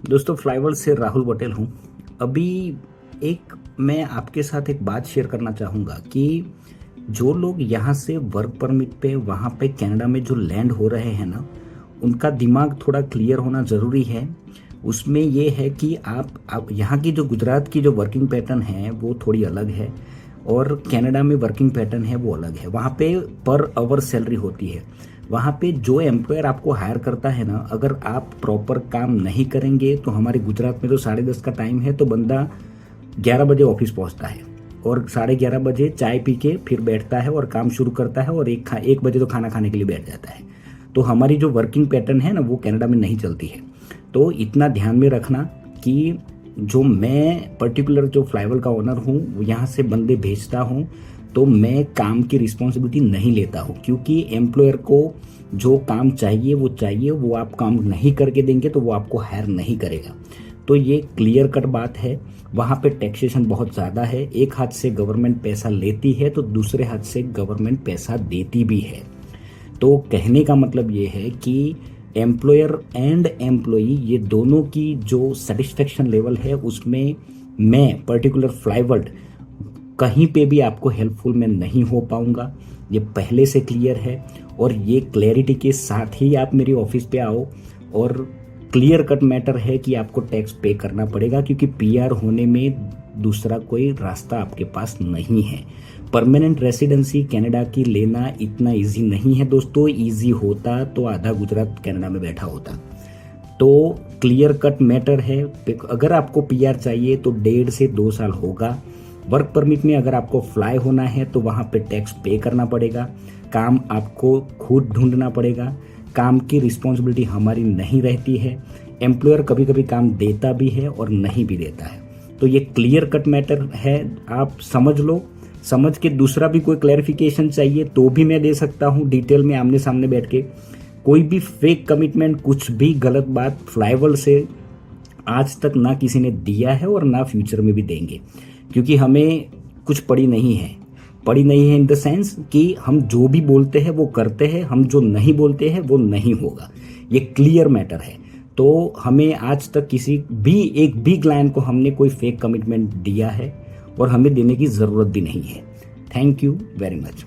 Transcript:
दोस्तों फ्लाईवर्ड से राहुल पटेल हूँ। अभी मैं आपके साथ एक बात शेयर करना चाहूँगा कि जो लोग यहाँ से वर्क परमिट पे वहाँ पे कनाडा में जो लैंड हो रहे हैं ना, उनका दिमाग थोड़ा क्लियर होना ज़रूरी है। उसमें ये है कि आप यहाँ की जो गुजरात की जो वर्किंग पैटर्न है वो थोड़ी अलग है और कनाडा में वर्किंग पैटर्न है वो अलग है। वहाँ पे पर आवर सैलरी होती है। वहाँ पे जो एम्प्लॉयर आपको हायर करता है ना, अगर आप प्रॉपर काम नहीं करेंगे तो हमारे गुजरात में तो 10:30 का टाइम है तो बंदा 11 बजे ऑफिस पहुँचता है और 11:30 बजे चाय पी के फिर बैठता है और काम शुरू करता है और 1 बजे तो खाना खाने के लिए बैठ जाता है। तो हमारी जो वर्किंग पैटर्न है ना वो कनाडा में नहीं चलती है। तो इतना ध्यान में रखना कि जो मैं पर्टिकुलर जो फ्लाईओवर का ओनर हूँ यहाँ से बंदे भेजता हूँ तो मैं काम की रिस्पॉन्सिबिलिटी नहीं लेता हूँ, क्योंकि एम्प्लॉयर को जो काम चाहिए वो आप काम नहीं करके देंगे तो वो आपको हायर नहीं करेगा। तो ये क्लियर कट बात है। वहाँ पे टैक्सेशन बहुत ज़्यादा है। एक हाथ से गवर्नमेंट पैसा लेती है तो दूसरे हाथ से गवर्नमेंट पैसा देती भी है। तो कहने का मतलब ये है कि एम्प्लॉयर एंड एम्प्लॉई ये दोनों की जो सेटिस्फेक्शन लेवल है उसमें मैं पर्टिकुलर फ्लाईवर्ड कहीं पे भी आपको हेल्पफुल मैं नहीं हो पाऊंगा। ये पहले से क्लियर है और ये क्लैरिटी के साथ ही आप मेरे ऑफिस पे आओ। और क्लियर कट मैटर है कि आपको टैक्स पे करना पड़ेगा, क्योंकि पीआर होने में दूसरा कोई रास्ता आपके पास नहीं है। परमानेंट रेसिडेंसी कनाडा की लेना इतना इजी नहीं है दोस्तों। इजी होता तो आधा गुजरात कनाडा में बैठा होता। तो क्लियर कट मैटर है। अगर आपको पीआर चाहिए तो 1.5 से 2 साल होगा। वर्क परमिट में अगर आपको फ्लाई होना है तो वहाँ पे टैक्स पे करना पड़ेगा। काम आपको खुद ढूंढना पड़ेगा। काम की रिस्पॉन्सिबिलिटी हमारी नहीं रहती है। एम्प्लॉयर कभी कभी काम देता भी है और नहीं भी देता है। तो ये क्लियर कट मैटर है, आप समझ लो। समझ के दूसरा भी कोई क्लैरिफिकेशन चाहिए तो भी मैं दे सकता हूँ डिटेल में आमने सामने बैठ के। कोई भी फेक कमिटमेंट, कुछ भी गलत बात फ्लाईओवर से आज तक ना किसी ने दिया है और ना फ्यूचर में भी देंगे, क्योंकि हमें कुछ पड़ी नहीं है इन द सेंस कि हम जो भी बोलते हैं वो करते हैं, हम जो नहीं बोलते हैं वो नहीं होगा। ये क्लियर मैटर है। तो हमें आज तक किसी भी एक भी क्लाइंट को हमने कोई फेक कमिटमेंट दिया है और हमें देने की ज़रूरत भी नहीं है। Thank you very much.